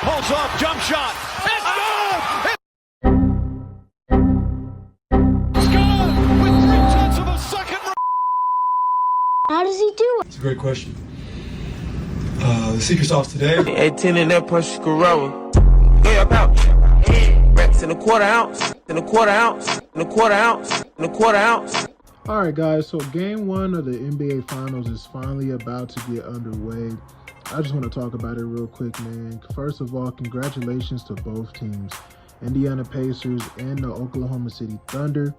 pulls up, jump shot. It's good! It's good with 3/10 of a second. How does he do it? It's a great question. The secret sauce today. 18 in that push Corona. Yeah, about racks in a quarter ounce, in a quarter ounce, in a quarter ounce, in a quarter ounce. All right, guys, so game one of the NBA Finals is finally about to get underway. I just want to talk about it real quick, man. First of all, congratulations to both teams, Indiana Pacers and the Oklahoma City Thunder,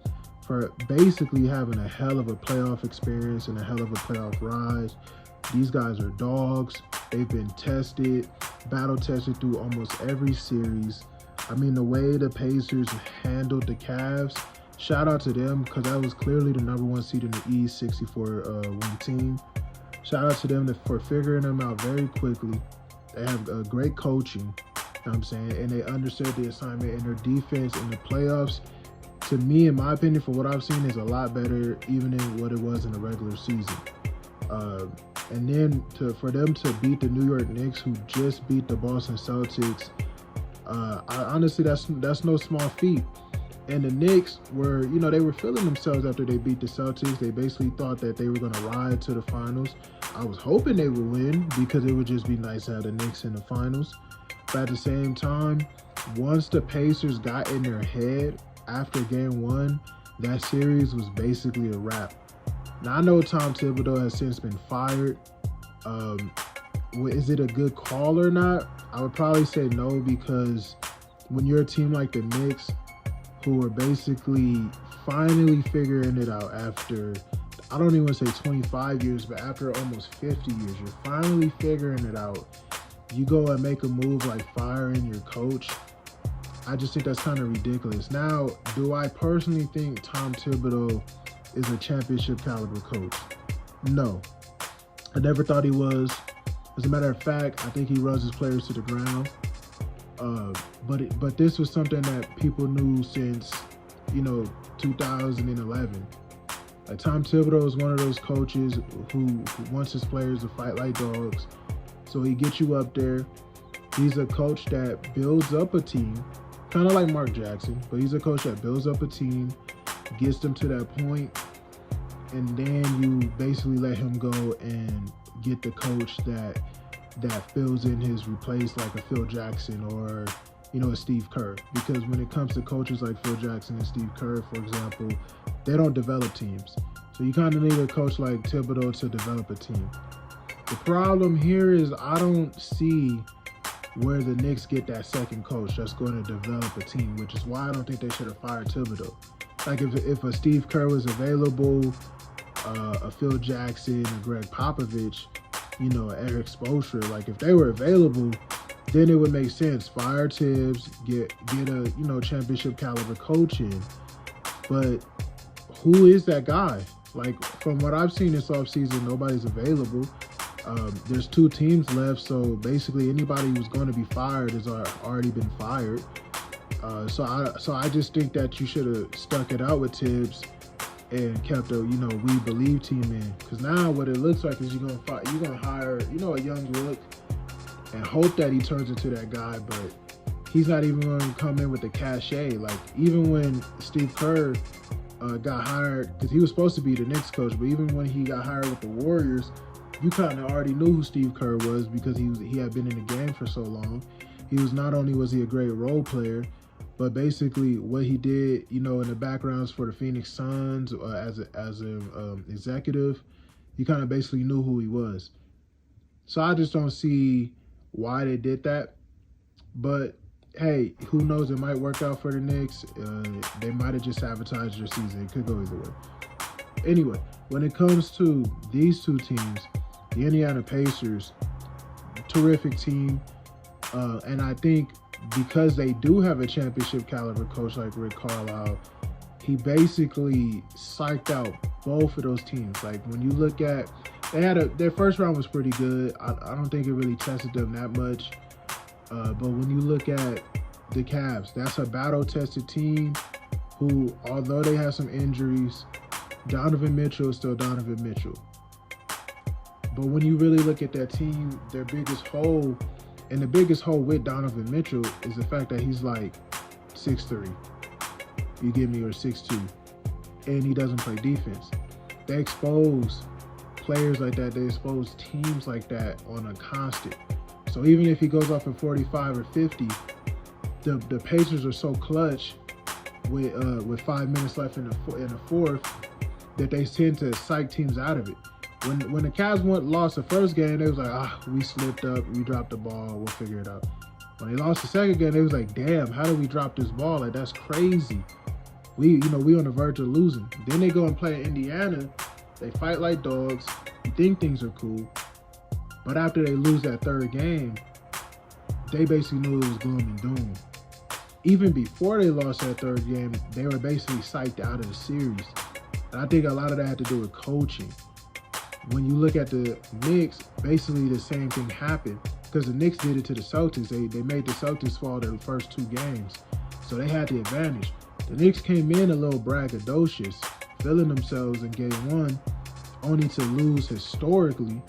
for basically having a hell of a playoff experience and a hell of a playoff rise. These guys are dogs. They've been tested, battle tested through almost every series. I mean, the way the Pacers handled the Cavs, shout out to them, because that was clearly the #1 seed in the East, 64-win team. Shout out to them for figuring them out very quickly. They have great coaching, you know what I'm saying, and they understood the assignment, and their defense in the playoffs, to me, in my opinion, for what I've seen, is a lot better even than what it was in the regular season. And then for them to beat the New York Knicks, who just beat the Boston Celtics, honestly, that's no small feat. And the Knicks were, they were feeling themselves after they beat the Celtics. They basically thought that they were going to ride to the finals. I was hoping they would win because it would just be nice to have the Knicks in the finals. But at the same time, once the Pacers got in their head after game one, that series was basically a wrap. Now, I know Tom Thibodeau has since been fired. Is it a good call or not? I would probably say no, because when you're a team like the Knicks, who are basically finally figuring it out after, I don't even want to say 25 years, but after almost 50 years, you're finally figuring it out. You go and make a move like firing your coach. I just think that's kind of ridiculous. Now, do I personally think Tom Thibodeau is a championship caliber coach? No. I never thought he was. As a matter of fact, I think he runs his players to the ground. But this was something that people knew since, 2011. Like, Tom Thibodeau is one of those coaches who wants his players to fight like dogs. So he gets you up there. He's a coach that builds up a team, kind of like Mark Jackson, but he's a coach that builds up a team, gets them to that point, and then you basically let him go and get the coach that fills in his replace, like a Phil Jackson or a Steve Kerr. Because when it comes to coaches like Phil Jackson and Steve Kerr, for example, they don't develop teams. So you kind of need a coach like Thibodeau to develop a team. The problem here is I don't see where the Knicks get that second coach that's going to develop a team, which is why I don't think they should have fired Thibodeau. Like, if a Steve Kerr was available, a Phil Jackson, a Greg Popovich, Eric Spoelstra, like, if they were available, then it would make sense. Fire Tibbs, get a championship caliber coach in. But who is that guy? Like, from what I've seen this offseason, nobody's available. There's 2 teams left, so basically anybody who's going to be fired has already been fired. So I just think that you should have stuck it out with Tibbs and kept a We Believe team in. Because now what it looks like is you're gonna hire a young look and hope that he turns into that guy, but he's not even going to come in with the cachet. Like, even when Steve Kerr got hired, because he was supposed to be the Knicks coach, but even when he got hired with the Warriors, you kind of already knew who Steve Kerr was because he had been in the game for so long. He was, not only was he a great role player, but basically what he did, in the backgrounds for the Phoenix Suns as an executive, you kind of basically knew who he was. So I just don't see why they did that. But hey, who knows? It might work out for the Knicks. They might have just sabotaged their season. It could go either way. Anyway, when it comes to these 2 teams, the Indiana Pacers, terrific team. And I think because they do have a championship caliber coach like Rick Carlisle, he basically psyched out both of those teams. Like, when you look at, their first round was pretty good. I don't think it really tested them that much. But when you look at the Cavs, that's a battle-tested team who, although they have some injuries, Donovan Mitchell is still Donovan Mitchell. But when you really look at that team, their biggest hole And the biggest hole with Donovan Mitchell is the fact that he's like 6'3", you get me, or 6'2", and he doesn't play defense. They expose players like that. They expose teams like that on a constant. So even if he goes off at 45 or 50, the Pacers are so clutch with 5 minutes left in the fourth that they tend to psych teams out of it. When the Cavs lost the first game, they was like, we slipped up, we dropped the ball, we'll figure it out. When they lost the second game, they was like, damn, how did we drop this ball? Like, that's crazy. We on the verge of losing. Then they go and play Indiana. They fight like dogs. You think things are cool. But after they lose that third game, they basically knew it was gloom and doom. Even before they lost that third game, they were basically psyched out of the series. And I think a lot of that had to do with coaching. When you look at the Knicks, basically the same thing happened because the Knicks did it to the Celtics. They made the Celtics fall their first 2 games, so they had the advantage. The Knicks came in a little braggadocious, feeling themselves in game 1, only to lose historically.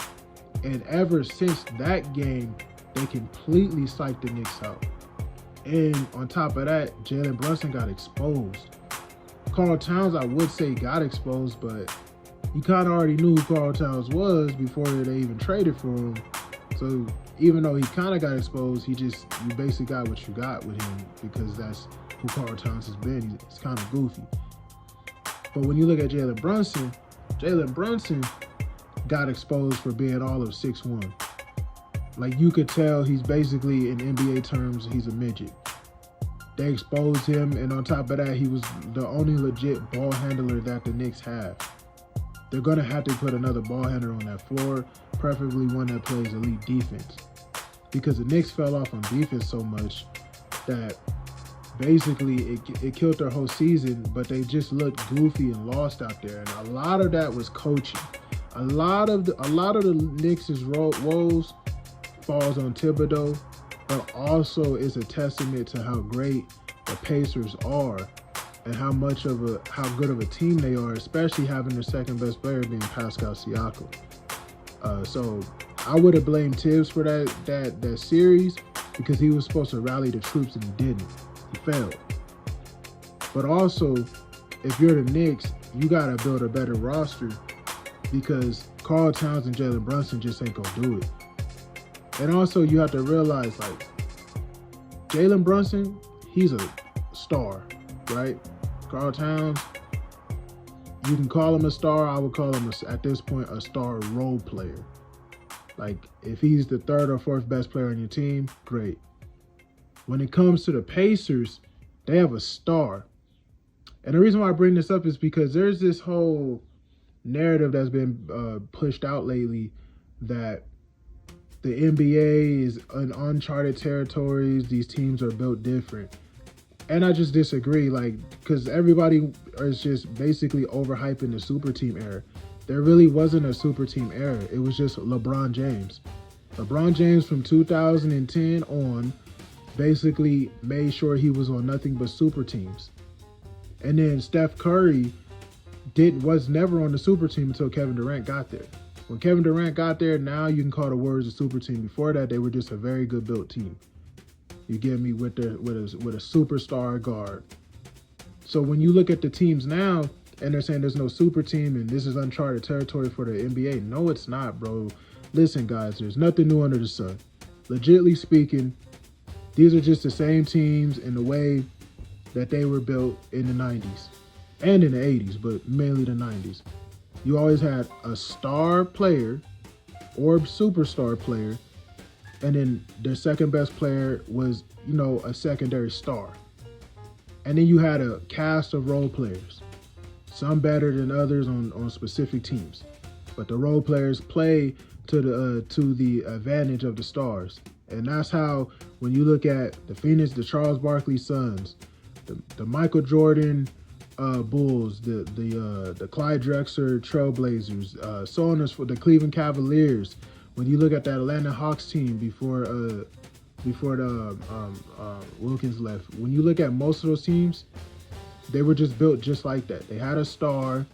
And ever since that game, they completely psyched the Knicks out. And on top of that, Jalen Brunson got exposed. Karl Towns, I would say, got exposed, but you kind of already knew who Karl Towns was before they even traded for him. So even though he kind of got exposed, you basically got what you got with him because that's who Karl Towns has been. He's kind of goofy. But when you look at Jalen Brunson got exposed for being all of 6'1". Like, you could tell he's basically, in NBA terms, he's a midget. They exposed him, and on top of that, he was the only legit ball handler that the Knicks have. They're going to have to put another ball handler on that floor, preferably one that plays elite defense. Because the Knicks fell off on defense so much that basically it killed their whole season, but they just looked goofy and lost out there. And a lot of that was coaching. A lot of the Knicks' woes falls on Thibodeau, but also is a testament to how great the Pacers are and how good of a team they are, especially having their second best player being Pascal Siakam. So I would have blamed Tibbs for that series because he was supposed to rally the troops and he didn't. He failed. But also, if you're the Knicks, you gotta build a better roster because Karl Towns and Jalen Brunson just ain't gonna do it. And also, you have to realize, like, Jalen Brunson, he's a star, right? Karl Towns, you can call him a star. I would call him, at this point, a star role player. Like, if he's the 3rd or 4th best player on your team, great. When it comes to the Pacers, they have a star. And the reason why I bring this up is because there's this whole narrative that's been pushed out lately that the NBA is in uncharted territories. These teams are built different. And I just disagree, like, because everybody is just basically overhyping the super team era. There really wasn't a super team era. It was just LeBron James. LeBron James from 2010 on basically made sure he was on nothing but super teams. And then Steph Curry was never on the super team until Kevin Durant got there. When Kevin Durant got there, now you can call the Warriors a super team. Before that, they were just a very good built team. You get me, with a superstar guard. So when you look at the teams now, and they're saying there's no super team and this is uncharted territory for the NBA, no, it's not, bro. Listen, guys, there's nothing new under the sun. Legitly speaking, these are just the same teams in the way that they were built in the 90s and in the 80s, but mainly the 90s. You always had a star player or superstar player, and then their second best player was, a secondary star. And then you had a cast of role players, some better than others on specific teams. But the role players play to the advantage of the stars. And that's how, when you look at the Charles Barkley Suns, the Michael Jordan Bulls, the Clyde Drexler Trailblazers, so on as for the Cleveland Cavaliers. When you look at that Atlanta Hawks team before the Wilkins left, when you look at most of those teams, they were just built just like that. They had a star,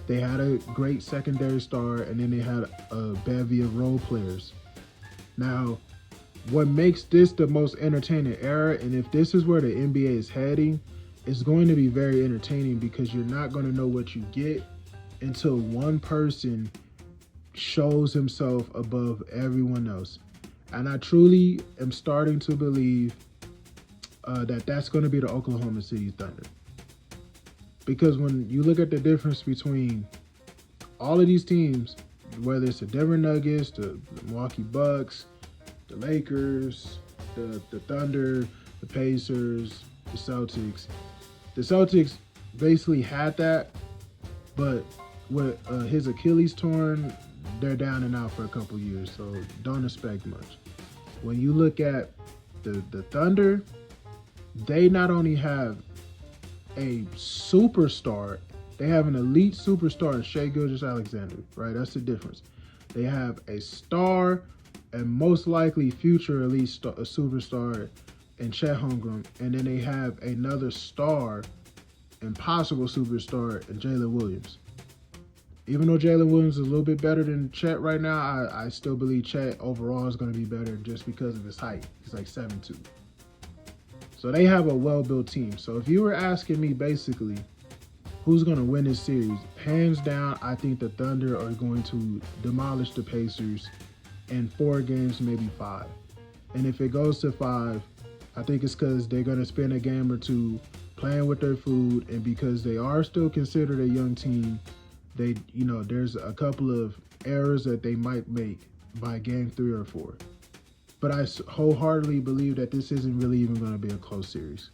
they had a great secondary star, and then they had a bevy of role players. Now, what makes this the most entertaining era, and if this is where the NBA is heading, it's going to be very entertaining because you're not going to know what you get until one person shows himself above everyone else. And I truly am starting to believe that that's going to be the Oklahoma City Thunder. Because when you look at the difference between all of these teams, whether it's the Denver Nuggets, the Milwaukee Bucks, the Lakers, the Thunder, the Pacers, the Celtics basically had that, but with his Achilles torn, they're down and out for a couple years, so don't expect much. When you look at the Thunder, they not only have a superstar, they have an elite superstar in Shai Gilgeous-Alexander, right? That's the difference. They have a star and most likely future elite superstar in Chet Holmgren, and then they have another star and possible superstar in Jalen Williams. Even though Jalen Williams is a little bit better than Chet right now, I still believe Chet overall is going to be better just because of his height. He's like 7'2". So they have a well-built team. So if you were asking me basically who's going to win this series, hands down, I think the Thunder are going to demolish the Pacers in 4 games, maybe 5. And if it goes to 5, I think it's because they're going to spend a game or two playing with their food, and because they are still considered a young team, they, there's a couple of errors that they might make by game 3 or 4. But I wholeheartedly believe that this isn't really even going to be a close series.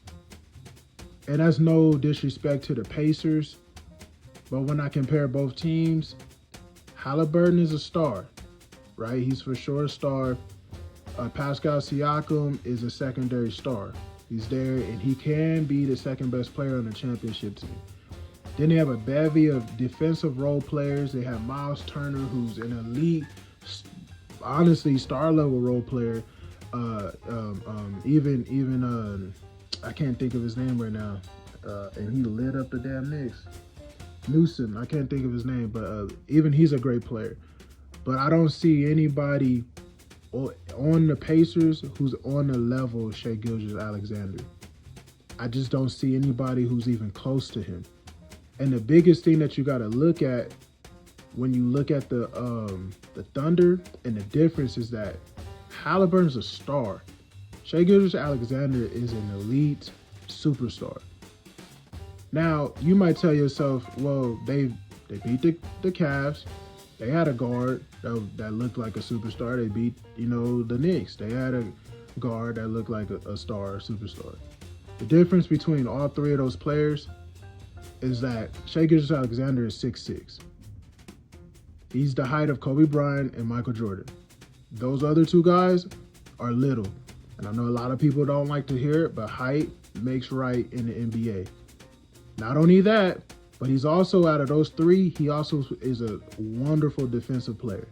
And that's no disrespect to the Pacers, but when I compare both teams, Halliburton is a star, right? He's for sure a star. Pascal Siakam is a secondary star. He's there, and he can be the second best player on the championship team. Then they have a bevy of defensive role players. They have Miles Turner, who's an elite, honestly, star-level role player. Even I can't think of his name right now. And he lit up the damn Knicks. Newsom, I can't think of his name, but even he's a great player. But I don't see anybody on the Pacers who's on the level of Shai Gilgeous-Alexander. I just don't see anybody who's even close to him. And the biggest thing that you got to look at when you look at the Thunder, and the difference is that Halliburton's a star. Shai Gilgeous-Alexander is an elite superstar. Now, you might tell yourself, well, they beat the Cavs. They had a guard that looked like a superstar. They beat, the Knicks. They had a guard that looked like a star, a superstar. The difference between all 3 of those players is that Shai Gilgeous-Alexander is 6'6". He's the height of Kobe Bryant and Michael Jordan. Those other 2 guys are little. And I know a lot of people don't like to hear it, but height makes right in the NBA. Not only that, but he's also, out of those 3, he also is a wonderful defensive player.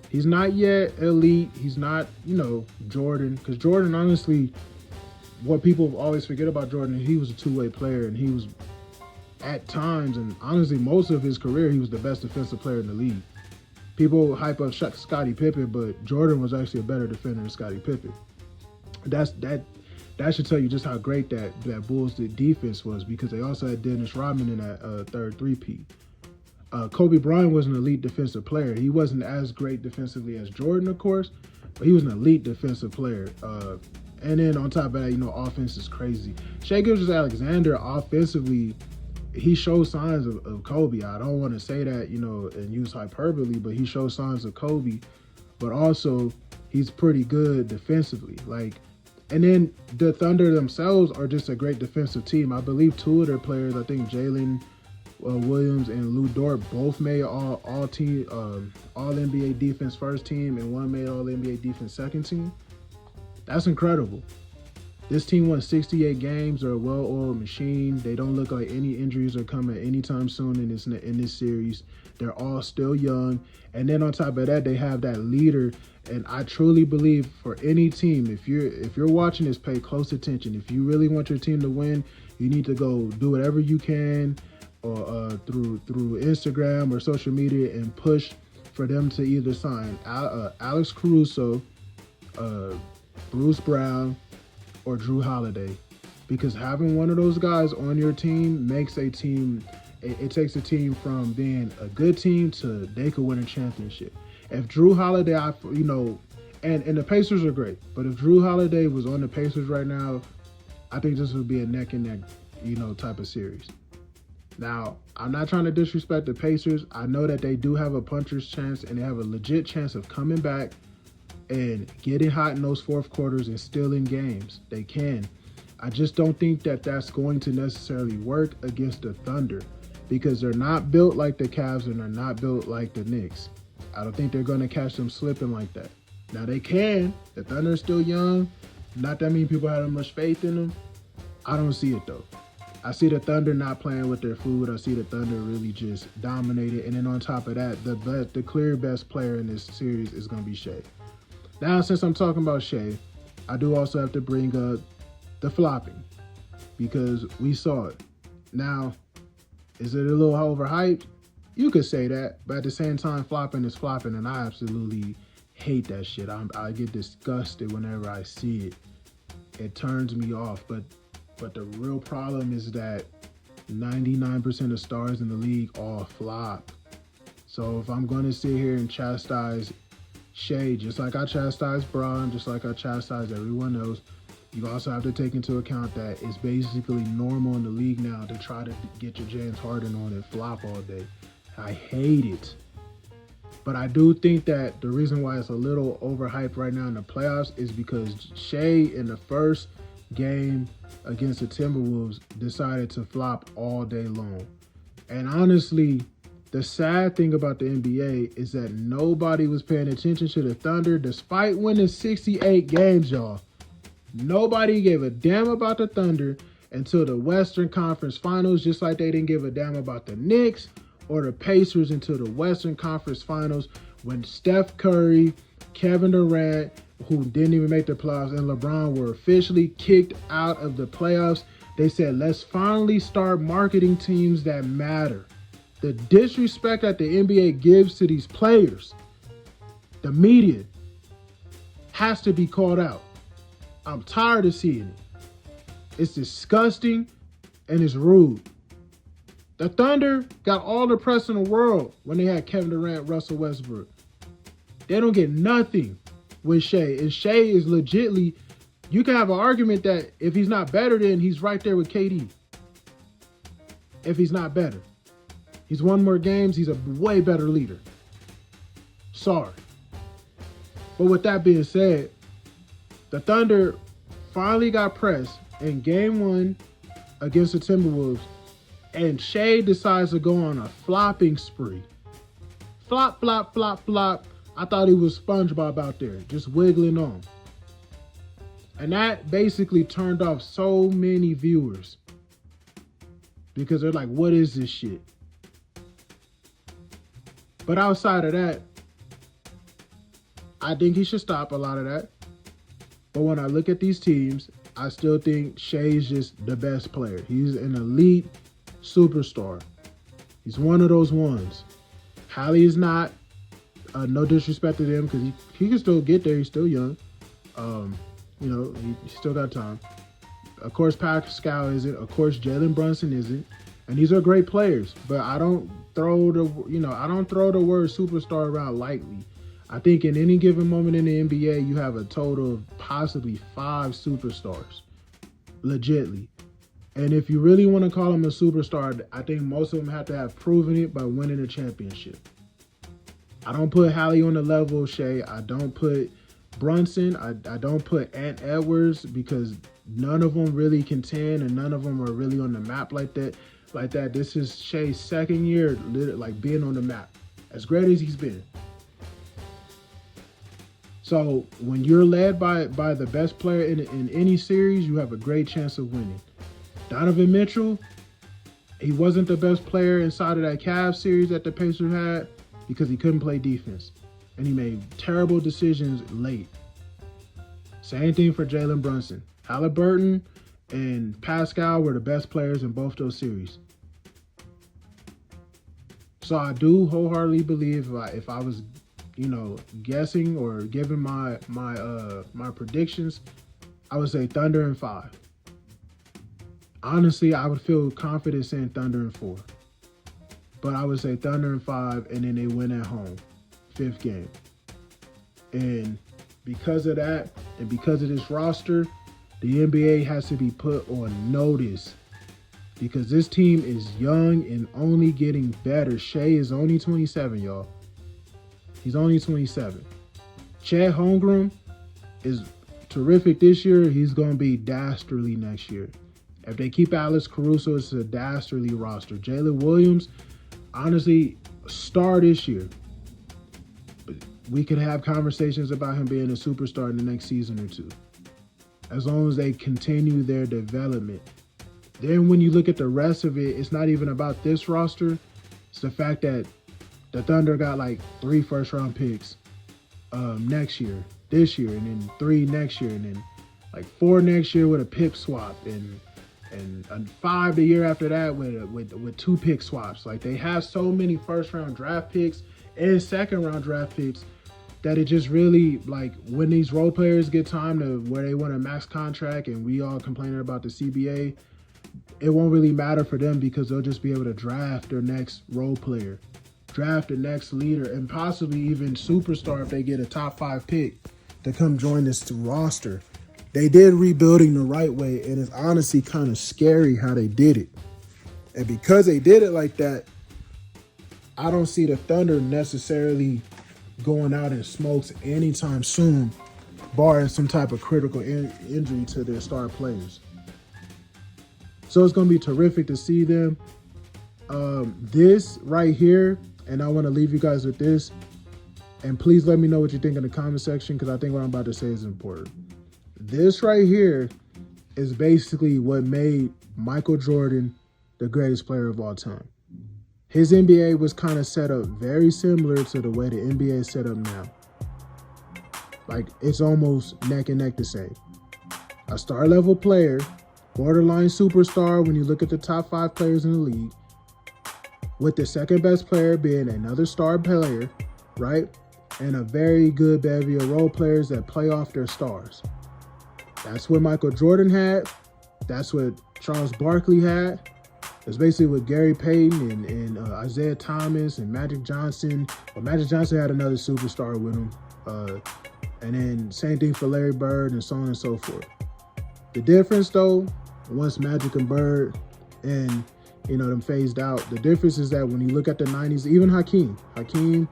He's not yet elite. He's not, Jordan. Because Jordan, honestly, what people always forget about Jordan, he was a two-way player, and he was, at times, and honestly, most of his career, he was the best defensive player in the league. People hype up Scottie Pippen, but Jordan was actually a better defender than Scottie Pippen. That should tell you just how great that Bulls defense was, because they also had Dennis Rodman in that third three-peat. Kobe Bryant was an elite defensive player. He wasn't as great defensively as Jordan, of course, but he was an elite defensive player. And then on top of that, offense is crazy. Shai Gilgeous-Alexander, offensively, he shows signs of Kobe. I don't want to say that, and use hyperbole, but he shows signs of Kobe. But also, he's pretty good defensively. And then the Thunder themselves are just a great defensive team. I believe 2 of their players, I think Jalen Williams and Lou Dort, both made all NBA defense first team, and one made all NBA defense second team. That's incredible. This team won 68 games. They're a well-oiled machine. They don't look like any injuries are coming anytime soon in this series. They're all still young. And then on top of that, they have that leader. And I truly believe for any team, if you're watching this, pay close attention. If you really want your team to win, you need to go do whatever you can, or through Instagram or social media, and push for them to either sign Alex Caruso, Bruce Brown, or Drew Holiday. Because having one of those guys on your team makes a team, it takes a team from being a good team to they could win a championship. If Drew Holiday, and the Pacers are great, but if Drew Holiday was on the Pacers right now, I think this would be a neck and neck, type of series. Now, I'm not trying to disrespect the Pacers. I know that they do have a puncher's chance and they have a legit chance of coming back and getting hot in those fourth quarters and stealing games. They can. I just don't think that that's going to necessarily work against the Thunder because they're not built like the Cavs and they're not built like the Knicks. I don't think they're going to catch them slipping like that. Now, they can. The Thunder are still young. Not that many people have that much faith in them. I don't see it, though. I see the Thunder not playing with their food. I see the Thunder really just dominated. And then on top of that, the clear best player in this series is going to be Shea. Now, since I'm talking about Shea, I do also have to bring up the flopping because we saw it. Now, is it a little overhyped? You could say that, but at the same time, flopping is flopping, and I absolutely hate that shit. I get disgusted whenever I see it. It turns me off, but the real problem is that 99% of stars in the league all flop. So if I'm going to sit here and chastise Shea, just like I chastise Braun, just like I chastise everyone else, you also have to take into account that it's basically normal in the league now to try to get your James Harden on and flop all day. I hate it. But I do think that the reason why it's a little overhyped right now in the playoffs is because Shea in the first game against the Timberwolves decided to flop all day long. And honestly, the sad thing about the NBA is that nobody was paying attention to the Thunder despite winning 68 games, y'all. Nobody gave a damn about the Thunder until the Western Conference Finals, just like they didn't give a damn about the Knicks or the Pacers until the Western Conference Finals when Steph Curry, Kevin Durant, who didn't even make the playoffs, and LeBron were officially kicked out of the playoffs. They said, let's finally start marketing teams that matter. The disrespect that the NBA gives to these players, the media, has to be called out. I'm tired of seeing it. It's disgusting and it's rude. The Thunder got all the press in the world when they had Kevin Durant, Russell Westbrook. They don't get nothing with Shea. And Shea is legitly, you can have an argument that if he's not better, then he's right there with KD. If he's not better. He's won more games. He's a way better leader. Sorry. But with that being said, the Thunder finally got pressed in game 1 against the Timberwolves, and Shea decides to go on a flopping spree. Flop, flop, flop, flop. I thought he was SpongeBob out there, just wiggling on. And that basically turned off so many viewers because they're like, what is this shit? But outside of that, I think he should stop a lot of that. But when I look at these teams, I still think Shea's just the best player. He's an elite superstar. He's one of those ones. Hallie is not. No disrespect to them because he can still get there. He's still young. He still got time. Of course, Pascal isn't. Of course, Jalen Brunson isn't. And these are great players. But I don't throw the word superstar around lightly. I think in any given moment in the NBA, you have a total of possibly 5 superstars, legitly. And if you really want to call him a superstar, I think most of them have to have proven it by winning a championship. I don't put Hallie on the level of Shea. I don't put Brunson. I don't put Ant Edwards because none of them really contend and none of them are really on the map like that. This is Shea's second year, like being on the map, as great as he's been. So when you're led by the best player in any series, you have a great chance of winning. Donovan Mitchell, he wasn't the best player inside of that Cavs series that the Pacers had because he couldn't play defense. And he made terrible decisions late. Same thing for Jalen Brunson. Halliburton and Pascal were the best players in both those series. So I do wholeheartedly believe if I was guessing or giving my predictions, I would say Thunder in 5. Honestly, I would feel confident saying Thunder in 4. But I would say Thunder in 5, and then they win at home, 5th game. And because of that, and because of this roster, the NBA has to be put on notice because this team is young and only getting better. Shea is only 27, y'all. He's only 27. Chet Holmgren is terrific this year. He's going to be dastardly next year. If they keep Alex Caruso, it's a dastardly roster. Jalen Williams, honestly, star this year. But we could have conversations about him being a superstar in the next season or two, as long as they continue their development. Then when you look at the rest of it, it's not even about this roster. It's the fact that the Thunder got like 3 first-round picks next year, this year, and then 3 next year, and then like 4 next year with a pick swap, and 5 the year after that with 2 pick swaps. Like, they have so many first-round draft picks and second-round draft picks that it just really, like, when these role players get time to where they want a max contract and we all complaining about the CBA, it won't really matter for them because they'll just be able to draft their next role player, draft the next leader, and possibly even superstar if they get a top 5 pick to come join this roster. They did rebuilding the right way, and it's honestly kind of scary how they did it. And because they did it like that, I don't see the Thunder necessarily going out in smokes anytime soon, barring some type of critical injury to their star players. So it's going to be terrific to see them. This right here, and I want to leave you guys with this, and please let me know what you think in the comment section because I think what I'm about to say is important. This right here is basically what made Michael Jordan the greatest player of all time. His NBA was kind of set up very similar to the way the NBA is set up now. Like, it's almost neck and neck the same. A star level player, borderline superstar when you look at the top 5 players in the league, with the second best player being another star player, right? And a very good bevy of role players that play off their stars. That's what Michael Jordan had. That's what Charles Barkley had. It's basically what Gary Payton and Isaiah Thomas and Magic Johnson. Well, Magic Johnson had another superstar with him. And then same thing for Larry Bird and so on and so forth. The difference, though, once Magic and Bird and, them phased out, the difference is that when you look at the 90s, even Hakeem,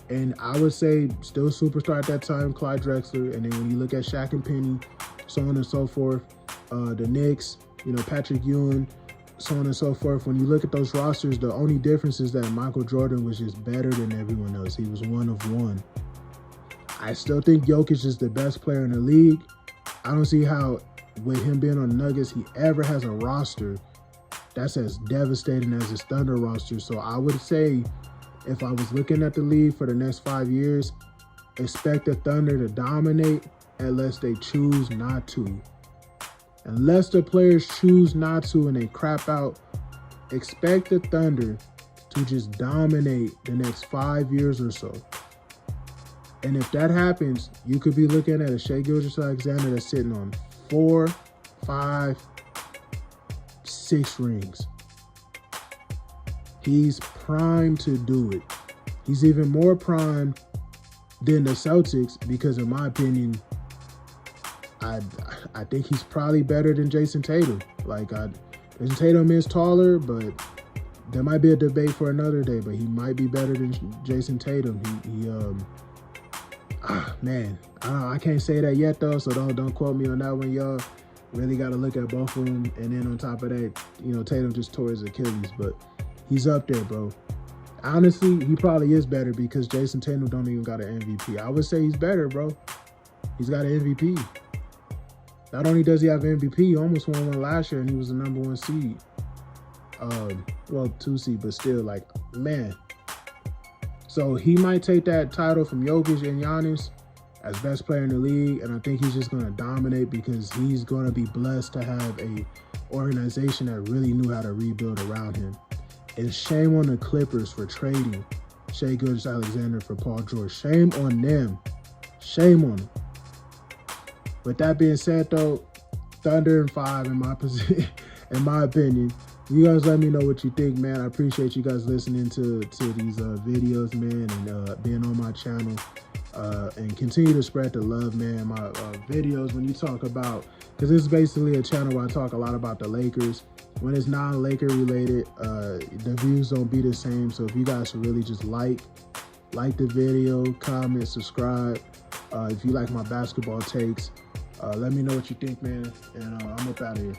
and I would say still superstar at that time, Clyde Drexler. And then when you look at Shaq and Penny, so on and so forth, the Knicks, Patrick Ewing, so on and so forth. When you look at those rosters, the only difference is that Michael Jordan was just better than everyone else. He was one of one. I still think Jokic is the best player in the league. I don't see how, with him being on the Nuggets, he ever has a roster that's as devastating as his Thunder roster. So I would say, if I was looking at the league for the next 5 years, expect the Thunder to dominate unless they choose not to. Unless the players choose not to and they crap out, expect the Thunder to just dominate the next 5 years or so. And if that happens, you could be looking at a Shai Gilgeous-Alexander that's sitting on 4, 5, 6 rings. He's primed to do it. He's even more primed than the Celtics because, in my opinion, I think he's probably better than Jason Tatum. Jason Tatum is taller, but there might be a debate for another day, but he might be better than Jason Tatum. I can't say that yet though, so don't quote me on that one, y'all. Really got to look at both of them, and then on top of that, Tatum just tore his Achilles, but he's up there, bro. Honestly, he probably is better because Jason Tatum don't even got an MVP. I would say he's better, bro. He's got an MVP. Not only does he have an MVP, he almost won one last year, and he was the number 1 seed. 2 seed, but still, man. So he might take that title from Jokic and Giannis as best player in the league, and I think he's just going to dominate because he's going to be blessed to have a organization that really knew how to rebuild around him. And shame on the Clippers for trading Shai Gilgeous-Alexander for Paul George. Shame on them. Shame on them. With that being said, though, Thunder in 5 in my position, in my opinion. You guys let me know what you think, man. I appreciate you guys listening to these videos, man, and being on my channel. And continue to spread the love, man. My videos, when you talk about, because this is basically a channel where I talk a lot about the Lakers. When it's non-Laker related, the views don't be the same. So if you guys should really just like the video, comment, subscribe. If you like my basketball takes, let me know what you think, man. And I'm up out of here.